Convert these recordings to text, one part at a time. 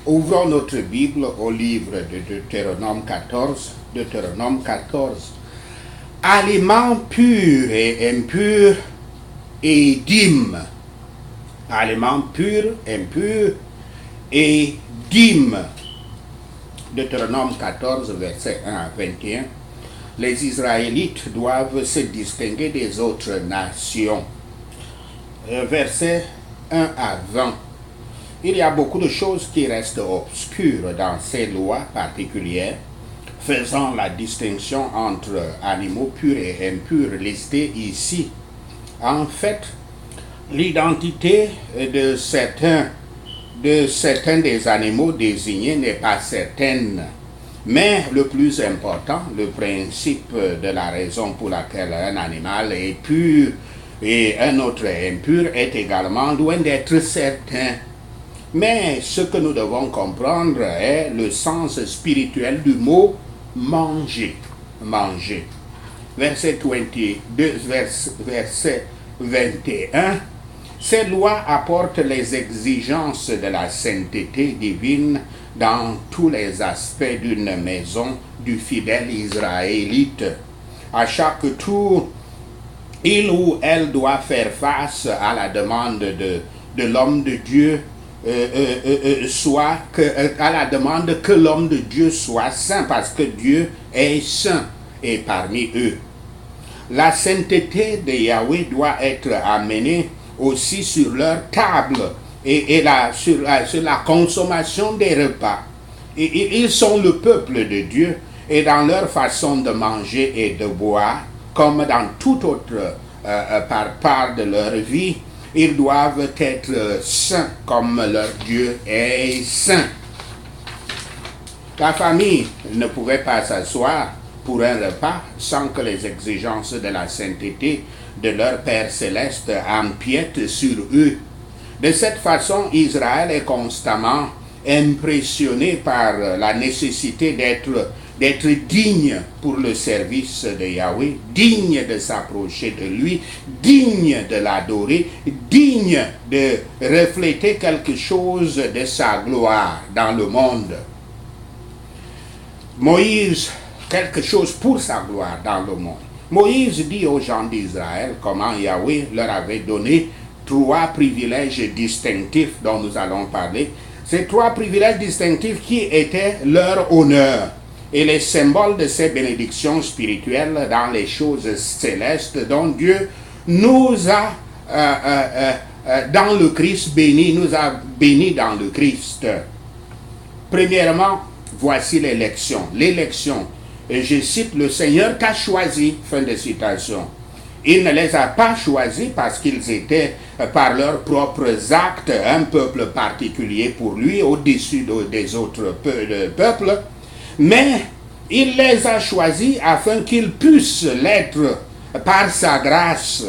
Ouvrons notre Bible au livre de Deutéronome 14. Deutéronome 14. Aliments purs et impurs et dîmes. Aliments purs, impurs et dîmes. Deutéronome 14, versets 1 à 21. Les Israélites doivent se distinguer des autres nations. Versets 1 à 20. Il y a beaucoup de choses qui restent obscures dans ces lois particulières, faisant la distinction entre animaux purs et impurs listés ici. En fait, l'identité de certains des animaux désignés n'est pas certaine. Mais le plus important, le principe de la raison pour laquelle un animal est pur et un autre est impur est également loin d'être certain. Mais ce que nous devons comprendre est le sens spirituel du mot manger. Manger. Verset 21. Ces lois apportent les exigences de la sainteté divine dans tous les aspects d'une maison du fidèle israélite. À chaque tour, il ou elle doit faire face à la demande de l'homme de Dieu, à la demande que l'homme de Dieu soit saint, parce que Dieu est saint et parmi eux. La sainteté de Yahweh doit être amenée aussi sur leur table et sur la consommation des repas. Et ils sont le peuple de Dieu et dans leur façon de manger et de boire, comme dans toute autre part de leur vie, ils doivent être saints comme leur Dieu est saint. La famille ne pouvait pas s'asseoir pour un repas sans que les exigences de la sainteté de leur Père céleste empiètent sur eux. De cette façon, Israël est constamment impressionné par la nécessité d'être digne pour le service de Yahweh, digne de s'approcher de lui, digne de l'adorer, digne de refléter quelque chose de sa gloire dans le monde. Moïse, quelque chose pour sa gloire dans le monde. Moïse dit aux gens d'Israël comment Yahweh leur avait donné 3 privilèges distinctifs dont nous allons parler. Ces 3 privilèges distinctifs qui étaient leur honneur et les symboles de ces bénédictions spirituelles dans les choses célestes dont Dieu nous a dans le Christ béni, nous a bénis dans le Christ. Premièrement, voici l'élection. L'élection. Et je cite, le Seigneur t'a choisi, fin de citation. Il ne les a pas choisis parce qu'ils étaient, par leurs propres actes, un peuple particulier pour lui, au-dessus des autres peuples, mais il les a choisis afin qu'ils puissent l'être par sa grâce.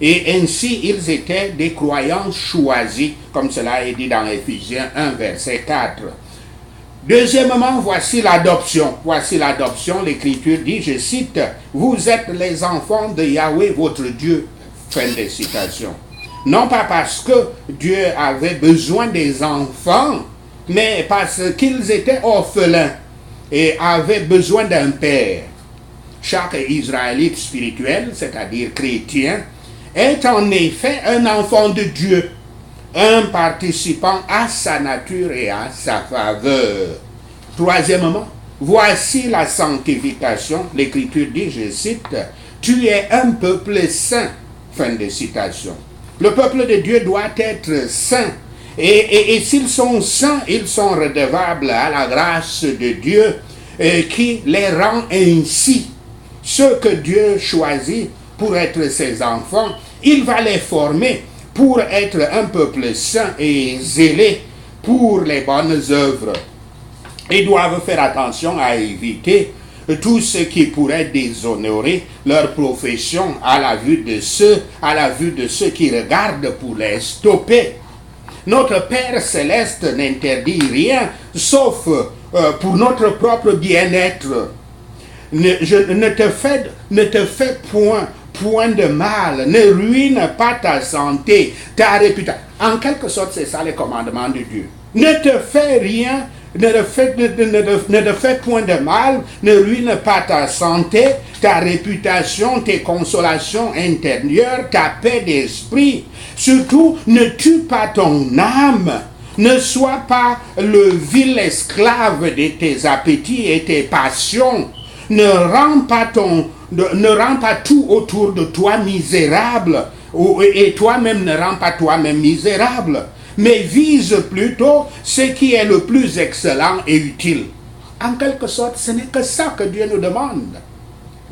Et ainsi, ils étaient des croyants choisis, comme cela est dit dans Éphésiens 1, verset 4. Deuxièmement, voici l'adoption. Voici l'adoption. L'Écriture dit, je cite, « Vous êtes les enfants de Yahweh, votre Dieu. » Fin de citation. Non pas parce que Dieu avait besoin des enfants, mais parce qu'ils étaient orphelins et avaient besoin d'un père. Chaque Israélite spirituel, c'est-à-dire chrétien, est en effet un enfant de Dieu, un participant à sa nature et à sa faveur. Troisièmement, voici la sanctification. L'Écriture dit, je cite, « Tu es un peuple saint. » Fin de citation. Le peuple de Dieu doit être saint. Et s'ils sont saints, ils sont redevables à la grâce de Dieu qui les rend ainsi. Ceux que Dieu choisit pour être ses enfants, il va les former pour être un peuple saint et zélé pour les bonnes œuvres. Ils doivent faire attention à éviter tout ce qui pourrait déshonorer leur profession à la vue de ceux qui regardent pour les stopper. Notre Père céleste n'interdit rien sauf pour notre propre bien-être. Ne te fais point de mal, ne ruine pas ta santé, ta réputation. En quelque sorte, c'est ça les commandements de Dieu. Ne te fais rien, ne te fais point de mal, ne ruine pas ta santé, ta réputation, tes consolations intérieures, ta paix d'esprit. Surtout, ne tue pas ton âme. Ne sois pas le vil esclave de tes appétits et tes passions. Ne rends pas tout autour de toi misérable. Et toi-même ne rends pas toi-même misérable. Mais vise plutôt ce qui est le plus excellent et utile. En quelque sorte, ce n'est que ça que Dieu nous demande.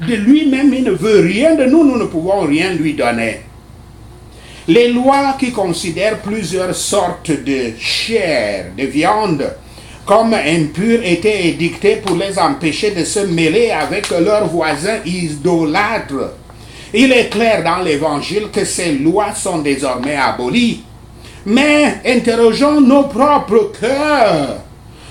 De lui-même, il ne veut rien de nous, nous ne pouvons rien lui donner. Les lois qui considèrent plusieurs sortes de chair, de viande, comme impures, étaient édictées pour les empêcher de se mêler avec leurs voisins idolâtres. Il est clair dans l'Évangile que ces lois sont désormais abolies. Mais interrogeons nos propres cœurs.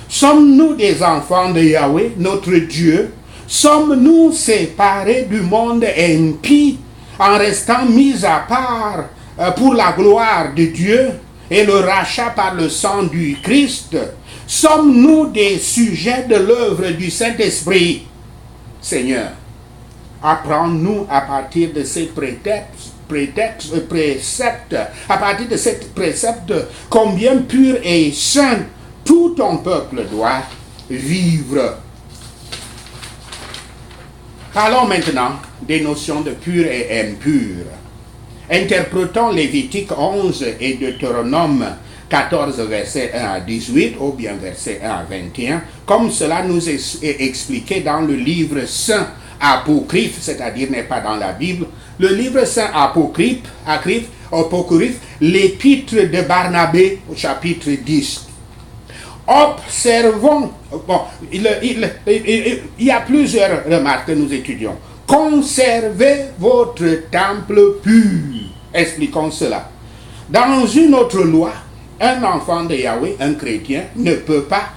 Sommes-nous des enfants de Yahweh, notre Dieu? Sommes-nous séparés du monde impie en restant mis à part pour la gloire de Dieu et le rachat par le sang du Christ? Sommes-nous des sujets de l'œuvre du Saint-Esprit? Seigneur, apprends-nous à partir de ces préceptes, à partir de ces préceptes, combien pur et saint tout ton peuple doit vivre. Parlons maintenant des notions de pur et impur. Interprétons Lévitique 11 et Deutéronome 14, verset 1 à 18, ou bien verset 1 à 21, comme cela nous est expliqué dans le livre saint apocryphe, c'est-à-dire n'est pas dans la Bible, le livre saint apocryphe, l'épître de Barnabé, au chapitre 10. Observons, il y a plusieurs remarques que nous étudions. Conservez votre temple pur. Expliquons cela. Dans une autre loi, un enfant de Yahweh, un chrétien, ne peut pas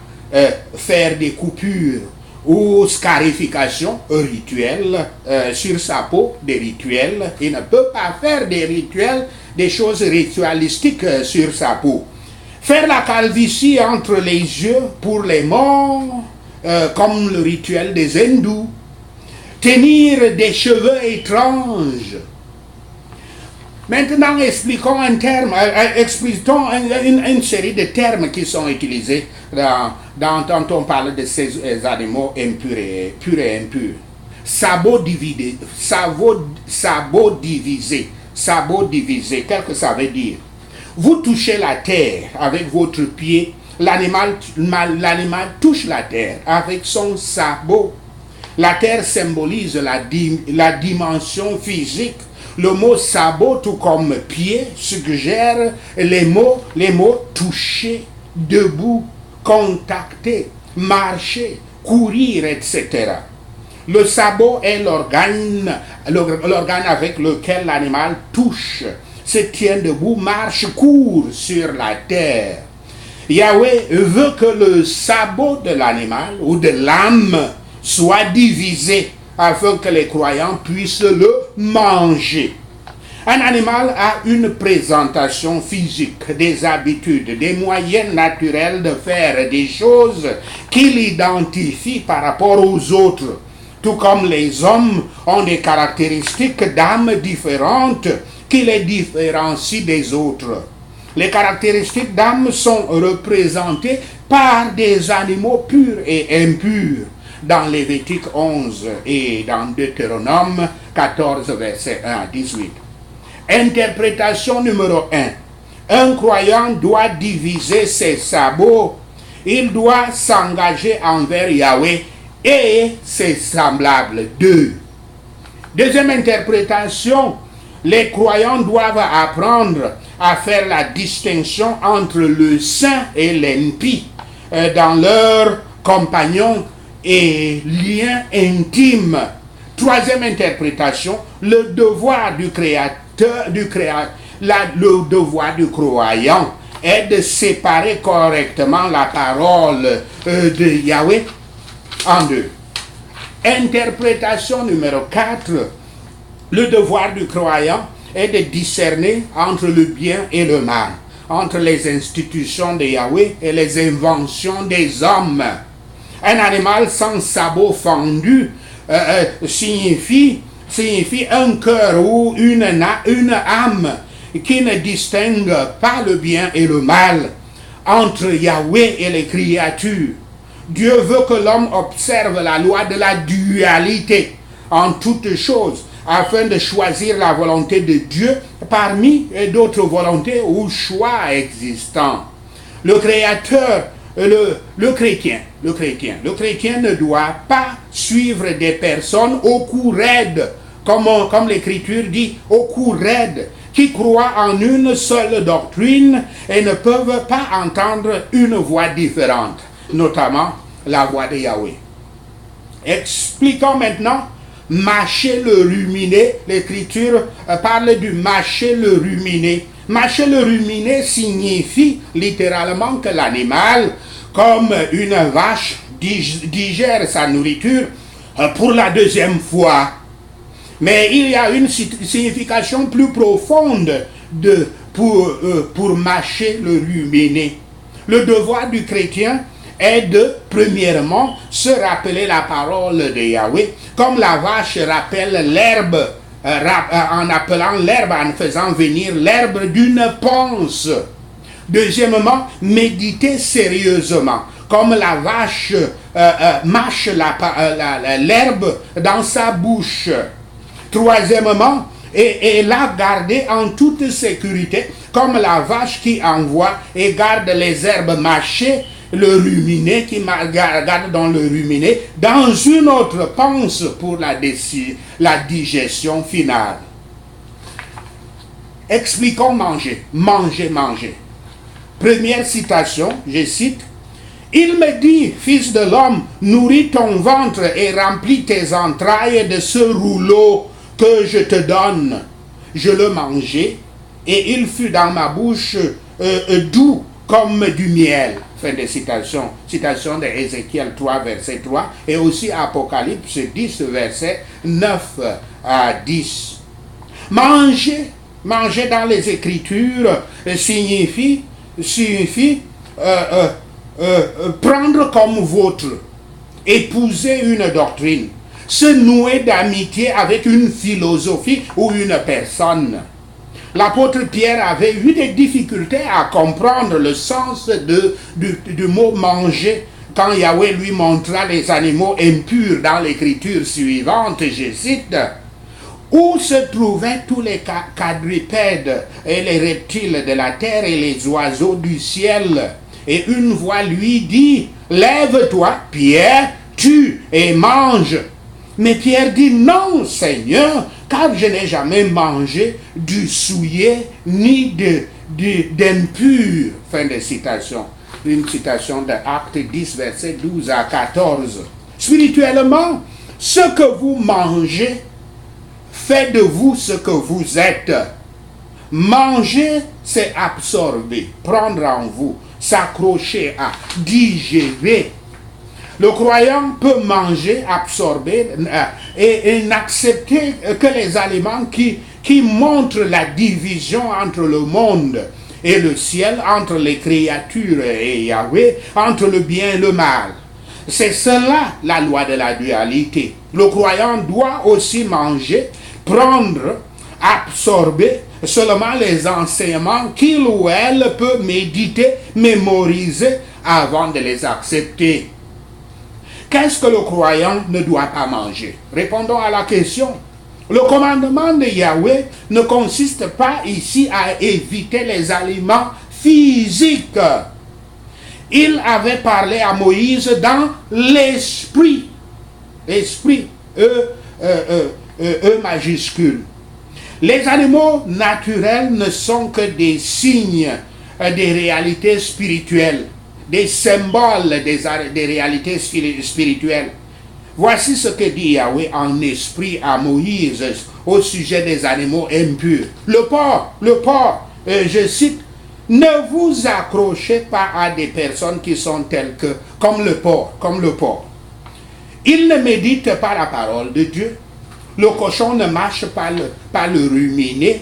faire des coupures ou scarifications rituelles sur sa peau, des rituels. Il ne peut pas faire des rituels, des choses ritualistiques sur sa peau. Faire la calvitie entre les yeux pour les morts, comme le rituel des hindous. Tenir des cheveux étranges. Maintenant, expliquons un terme, expliquons une série de termes qui sont utilisés quand on parle de ces animaux impurs et impurs. Sabot divisé. Sabot divisé, qu'est-ce que ça veut dire? Vous touchez la terre avec votre pied, l'animal touche la terre avec son sabot. La terre symbolise la dimension physique. Le mot sabot, tout comme pied, suggère les mots toucher, debout, contacter, marcher, courir, etc. Le sabot est l'organe avec lequel l'animal touche, se tient debout, marche, court sur la terre. Yahweh veut que le sabot de l'animal ou de l'âme soit divisé afin que les croyants puissent le manger. Un animal a une présentation physique, des habitudes, des moyens naturels de faire des choses qui l'identifient par rapport aux autres. Tout comme les hommes ont des caractéristiques d'âme différentes qui les différencient des autres. Les caractéristiques d'âme sont représentées par des animaux purs et impurs. Dans Lévitique 11 et dans Deutéronome 14, verset 1 à 18. Interprétation numéro 1. Un croyant doit diviser ses sabots. Il doit s'engager envers Yahweh et ses semblables. 2. Deuxième interprétation. Les croyants doivent apprendre à faire la distinction entre le saint et l'impie dans leurs compagnons et lien intime. Troisième interprétation, le devoir du créateur, le devoir du croyant est de séparer correctement la parole de Yahweh en deux. Interprétation numéro 4, le devoir du croyant est de discerner entre le bien et le mal. entre les institutions de Yahweh et les inventions des hommes. Un animal sans sabot fendu signifie un cœur ou une âme qui ne distingue pas le bien et le mal entre Yahweh et les créatures. Dieu veut que l'homme observe la loi de la dualité en toutes choses, afin de choisir la volonté de Dieu parmi d'autres volontés ou choix existants. Le Créateur, le chrétien ne doit pas suivre des personnes au cou raide, comme l'Écriture dit, au cou raide, qui croient en une seule doctrine et ne peuvent pas entendre une voix différente, notamment la voix de Yahweh. Expliquons maintenant mâcher le ruminé. L'Écriture parle du mâcher le ruminé. Mâcher le ruminé signifie littéralement que l'animal, comme une vache, digère sa nourriture pour la deuxième fois. Mais il y a une signification plus profonde pour mâcher le ruminé. Le devoir du chrétien est de, premièrement, se rappeler la parole de Yahweh, comme la vache rappelle l'herbe, en appelant l'herbe, en faisant venir l'herbe d'une panse. Deuxièmement, méditer sérieusement, comme la vache mâche l'herbe dans sa bouche. Troisièmement, et la garder en toute sécurité, comme la vache qui envoie et garde les herbes mâchées, le ruminé, qui garde dans le ruminé, dans une autre panse pour la digestion finale. Expliquons manger. Manger. Première citation, je cite. Il me dit, fils de l'homme, nourris ton ventre et remplis tes entrailles de ce rouleau que je te donne. Je le mangeai et il fut dans ma bouche doux comme du miel. Fin de citation. Citation de Ézéchiel 3, verset 3 et aussi Apocalypse 10, verset 9 à 10. Manger dans les Écritures signifie prendre comme vôtre, épouser une doctrine, se nouer d'amitié avec une philosophie ou une personne. L'apôtre Pierre avait eu des difficultés à comprendre le sens du mot manger quand Yahweh lui montra les animaux impurs dans l'écriture suivante, je cite, où se trouvaient tous les quadrupèdes et les reptiles de la terre et les oiseaux du ciel. Et une voix lui dit, lève-toi, Pierre, tue et mange. Mais Pierre dit, non, Seigneur, car je n'ai jamais mangé du souillé ni d'impur. Fin de citation. Une citation de Actes 10, versets 12 à 14. Spirituellement, ce que vous mangez fait de vous ce que vous êtes. Manger, c'est absorber, prendre en vous, s'accrocher à, digérer. Le croyant peut manger, absorber et n'accepter que les aliments qui montrent la division entre le monde et le ciel, entre les créatures et Yahweh, entre le bien et le mal. C'est cela la loi de la dualité. Le croyant doit aussi manger, prendre, absorber seulement les enseignements qu'il ou elle peut méditer, mémoriser avant de les accepter. Qu'est-ce que le croyant ne doit pas manger? Répondons à la question. Le commandement de Yahweh ne consiste pas ici à éviter les aliments physiques. Il avait parlé à Moïse dans l'esprit. Esprit, E majuscule. Les animaux naturels ne sont que des signes des réalités spirituelles, des symboles des réalités spirituelles. Voici ce que dit Yahweh en esprit à Moïse au sujet des animaux impurs. Le porc, je cite, ne vous accrochez pas à des personnes qui sont telles que, comme le porc. Ils ne méditent pas la parole de Dieu. Le cochon ne mâche pas le ruminé.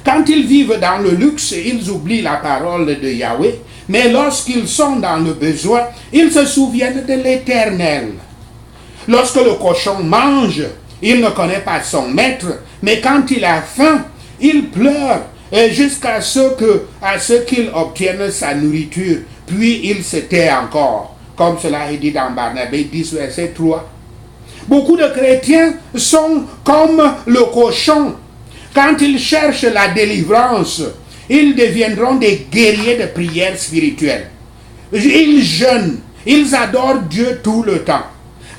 Quand ils vivent dans le luxe, ils oublient la parole de Yahweh, mais lorsqu'ils sont dans le besoin, ils se souviennent de l'Éternel. Lorsque le cochon mange, il ne connaît pas son maître, mais quand il a faim, il pleure jusqu'à ce qu'il obtienne sa nourriture, puis il se tait encore, comme cela est dit dans Barnabé 10, verset 3. Beaucoup de chrétiens sont comme le cochon. Quand ils cherchent la délivrance, ils deviendront des guerriers de prière spirituelle. Ils jeûnent, ils adorent Dieu tout le temps.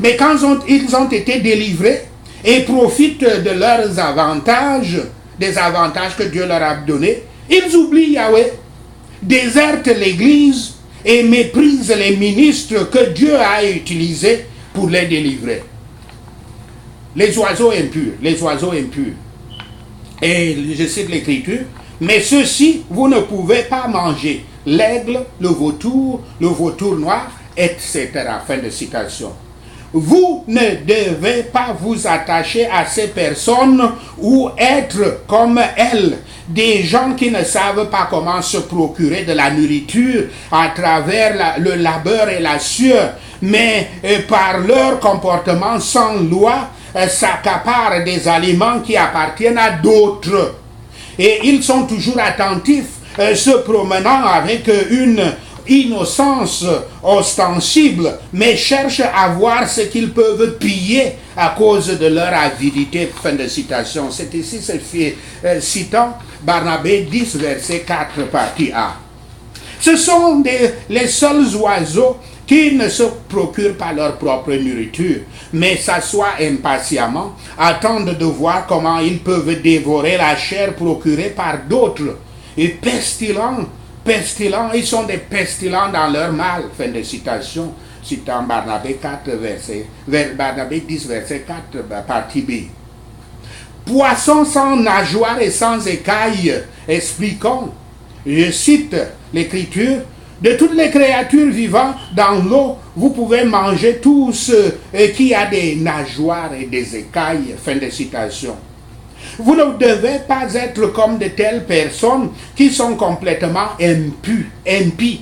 Mais quand ils ont été délivrés et profitent de leurs avantages, des avantages que Dieu leur a donnés, ils oublient Yahweh, désertent l'église et méprisent les ministres que Dieu a utilisés pour les délivrer. Les oiseaux impurs. Et je cite l'Écriture, mais ceux-ci, vous ne pouvez pas manger. L'aigle, le vautour noir, etc. Fin de citation. Vous ne devez pas vous attacher à ces personnes ou être comme elles, des gens qui ne savent pas comment se procurer de la nourriture à travers le labeur et la sueur, mais par leur comportement sans loi, s'accaparent des aliments qui appartiennent à d'autres. Et ils sont toujours attentifs, se promenant avec une innocence ostensible, mais cherchent à voir ce qu'ils peuvent piller à cause de leur avidité. Fin de citation. C'est ici, citant Barnabé 10, verset 4, partie A. Ce sont les seuls oiseaux qui ne se procurent pas leur propre nourriture, mais s'assoient impatiemment, attendent de voir comment ils peuvent dévorer la chair procurée par d'autres. Et pestilents, ils sont des pestilents dans leur mal. Fin de citation, citant Barnabé 10, verset 4, partie B. Poissons sans nageoires et sans écailles, expliquons, je cite l'Écriture, de toutes les créatures vivant dans l'eau, vous pouvez manger tout ce qui a des nageoires et des écailles. Fin de citation. Vous ne devez pas être comme de telles personnes qui sont complètement impies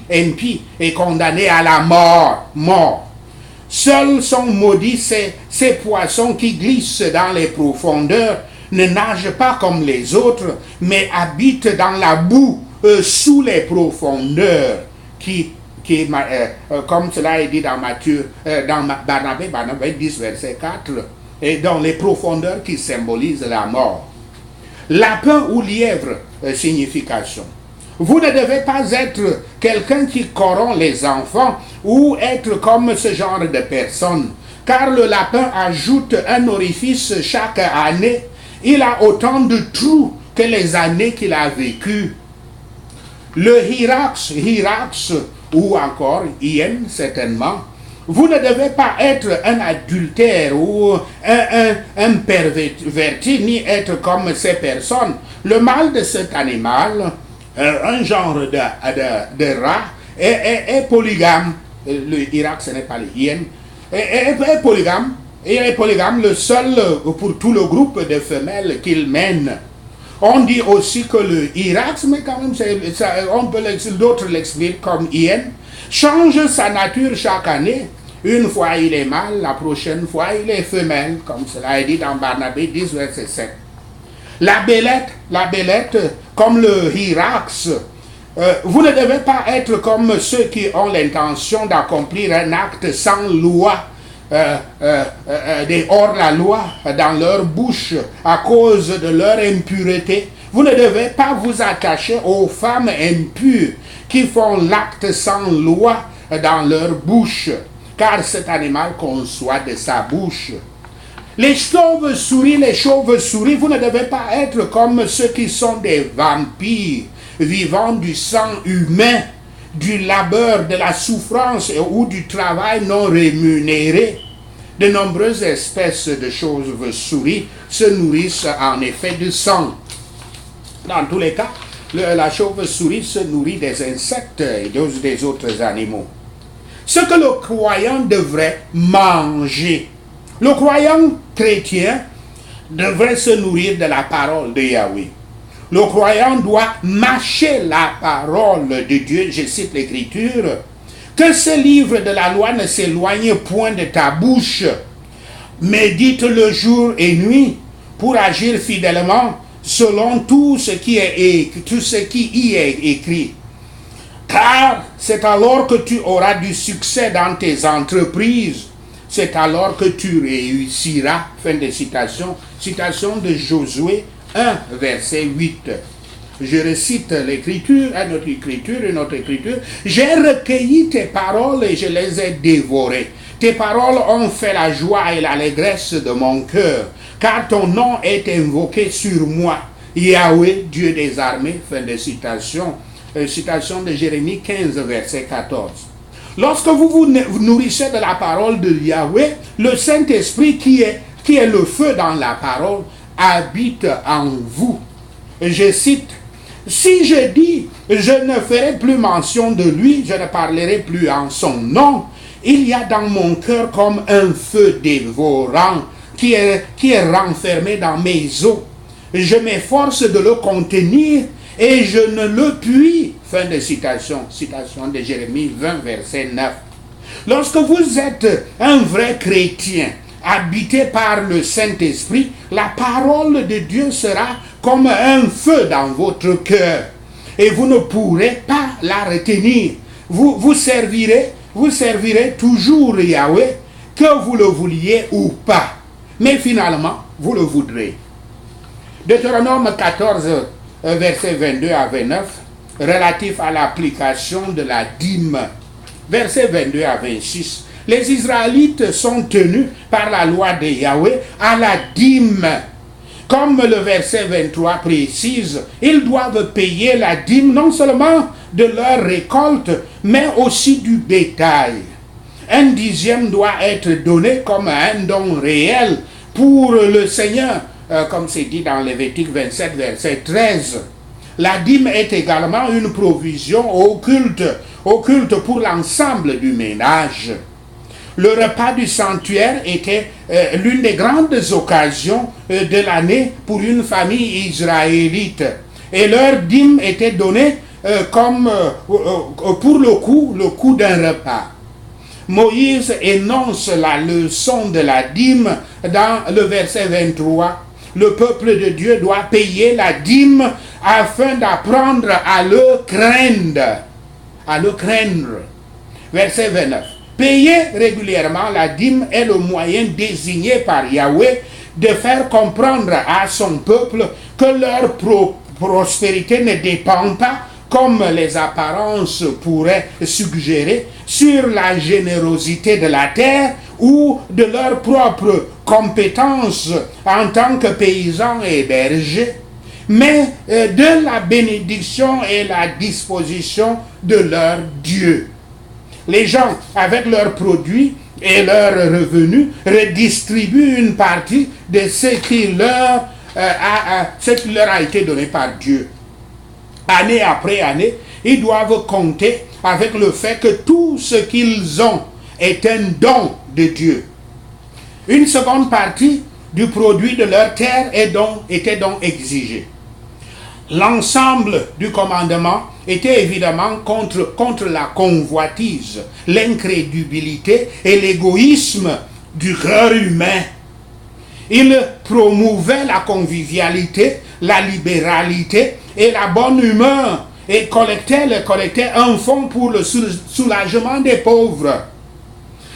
et condamnées à la mort. Seuls sont maudits ces poissons qui glissent dans les profondeurs, ne nagent pas comme les autres, mais habitent dans la boue sous les profondeurs. Comme cela est dit dans Barnabé 10, verset 4, et dans les profondeurs qui symbolisent la mort. Lapin ou lièvre, signification. Vous ne devez pas être quelqu'un qui corrompt les enfants ou être comme ce genre de personne, car le lapin ajoute un orifice chaque année. Il a autant de trous que les années qu'il a vécues. Le hyrax, ou encore hyène certainement, vous ne devez pas être un adultère ou un perverti, ni être comme ces personnes. Le mâle de cet animal, un genre de rat, est polygame. Le hyrax, ce n'est pas les hyènes. Est polygame. Il est polygame, le seul pour tout le groupe de femelles qu'il mène. On dit aussi que le hyrax, mais quand même, d'autres l'expliquent comme hyène, change sa nature chaque année. Une fois il est mâle, la prochaine fois il est femelle, comme cela est dit dans Barnabé 10, verset 7. La belette, comme le hyrax, vous ne devez pas être comme ceux qui ont l'intention d'accomplir un acte sans loi, hors la loi dans leur bouche à cause de leur impureté. Vous ne devez pas vous attacher aux femmes impures qui font l'acte sans loi dans leur bouche, car cet animal conçoit de sa bouche. Les chauves-souris, vous ne devez pas être comme ceux qui sont des vampires, vivant du sang humain, du labeur, de la souffrance ou du travail non rémunéré. De nombreuses espèces de chauves-souris se nourrissent en effet du sang. Dans tous les cas, la chauve-souris se nourrit des insectes et des autres animaux. Ce que le croyant devrait manger. Le croyant chrétien devrait se nourrir de la parole de Yahweh. Le croyant doit mâcher la parole de Dieu, je cite l'Écriture, que ce livre de la loi ne s'éloigne point de ta bouche. Médite-le jour et nuit pour agir fidèlement selon tout ce qui y est écrit. Car c'est alors que tu auras du succès dans tes entreprises. C'est alors que tu réussiras. Fin de citation. Citation de Josué 1, verset 8. Je récite l'écriture, une autre écriture. J'ai recueilli tes paroles et je les ai dévorées. Tes paroles ont fait la joie et l'allégresse de mon cœur, car ton nom est invoqué sur moi. Yahweh, Dieu des armées. Fin de citation. Citation de Jérémie 15, verset 14. Lorsque vous vous nourrissez de la parole de Yahweh, le Saint-Esprit qui est le feu dans la parole habite en vous. Je cite, si je dis, je ne ferai plus mention de lui, je ne parlerai plus en son nom, il y a dans mon cœur comme un feu dévorant qui est renfermé dans mes os. Je m'efforce de le contenir et je ne le puis. Fin de citation. Citation de Jérémie 20, verset 9. Lorsque vous êtes un vrai chrétien, habité par le Saint-Esprit, la parole de Dieu sera comme un feu dans votre cœur. Et vous ne pourrez pas la retenir. Vous servirez toujours Yahweh, que vous le vouliez ou pas. Mais finalement, vous le voudrez. Deutéronome 14, verset 22 à 29, relatif à l'application de la dîme. Verset 22 à 26. Les Israélites sont tenus par la loi de Yahweh à la dîme. Comme le verset 23 précise, ils doivent payer la dîme non seulement de leur récolte, mais aussi du bétail. Un dixième doit être donné comme un don réel pour le Seigneur, comme c'est dit dans Lévitique 27, verset 13. La dîme est également une provision occulte pour l'ensemble du ménage. Le repas du sanctuaire était l'une des grandes occasions de l'année pour une famille israélite. Et leur dîme était donnée comme pour le coût d'un repas. Moïse énonce la leçon de la dîme dans le verset 23. Le peuple de Dieu doit payer la dîme afin d'apprendre à le craindre. À le craindre. Verset 29. Payer régulièrement la dîme est le moyen désigné par Yahweh de faire comprendre à son peuple que leur prospérité ne dépend pas, comme les apparences pourraient suggérer, sur la générosité de la terre ou de leurs propres compétences en tant que paysans et bergers, mais de la bénédiction et la disposition de leur Dieu. Les gens, avec leurs produits et leurs revenus, redistribuent une partie de ce qui leur a été donné par Dieu. Année après année, ils doivent compter avec le fait que tout ce qu'ils ont est un don de Dieu. Une seconde partie du produit de leur terre était donc exigée. L'ensemble du commandement était évidemment contre la convoitise, l'incrédulité et l'égoïsme du cœur humain. Il promouvait la convivialité, la libéralité et la bonne humeur et collectait un fonds pour le soulagement des pauvres.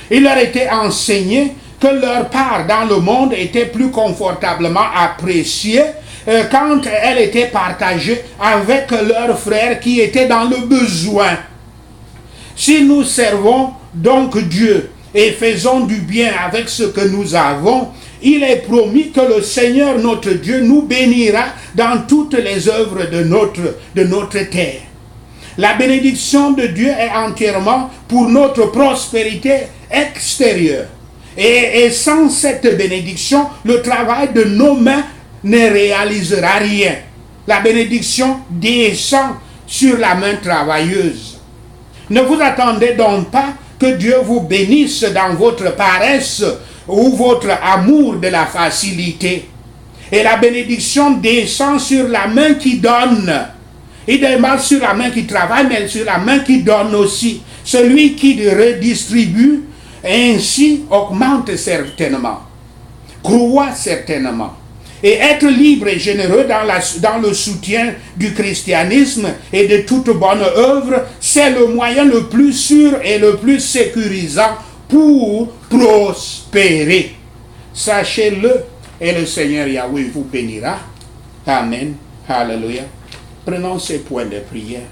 Il leur était enseigné que leur part dans le monde était plus confortablement appréciée quand elle était partagée avec leurs frères qui étaient dans le besoin. Si nous servons donc Dieu et faisons du bien avec ce que nous avons, il est promis que le Seigneur notre Dieu nous bénira dans toutes les œuvres de notre terre. La bénédiction de Dieu est entièrement pour notre prospérité extérieure. Et sans cette bénédiction, le travail de nos mains ne réalisera rien. La bénédiction descend sur la main travailleuse. Ne vous attendez donc pas que Dieu vous bénisse dans votre paresse ou votre amour de la facilité. Et la bénédiction descend sur la main qui donne. Il ne demande sur la main qui travaille, mais sur la main qui donne aussi. Celui qui redistribue, ainsi augmente certainement, croit certainement. Et être libre et généreux dans le soutien du christianisme et de toute bonne œuvre, c'est le moyen le plus sûr et le plus sécurisant pour prospérer. Sachez-le, et le Seigneur Yahweh vous bénira. Amen. Alléluia. Prenons ces points de prière.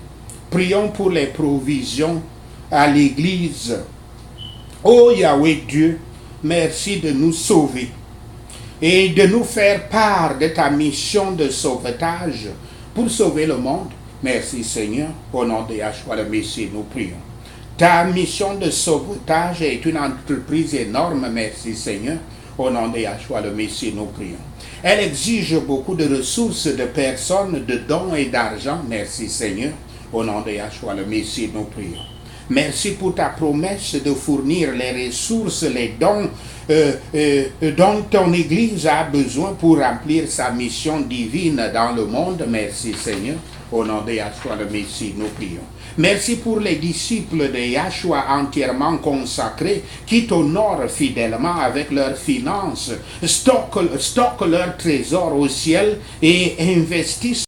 Prions pour les provisions à l'Église. Ô Yahweh Dieu, merci de nous sauver et de nous faire part de ta mission de sauvetage pour sauver le monde. Merci Seigneur, au nom de Yahshua le Messie, nous prions. Ta mission de sauvetage est une entreprise énorme, merci Seigneur, au nom de Yahshua le Messie, nous prions. Elle exige beaucoup de ressources, de personnes, de dons et d'argent, merci Seigneur, au nom de Yahshua le Messie, nous prions. Merci pour ta promesse de fournir les ressources, les dons dont ton Église a besoin pour remplir sa mission divine dans le monde. Merci Seigneur. Au nom de Yahshua le Messie, nous prions. Merci pour les disciples de Yahshua entièrement consacrés qui t'honorent fidèlement avec leurs finances, stockent leurs trésors au ciel et investissent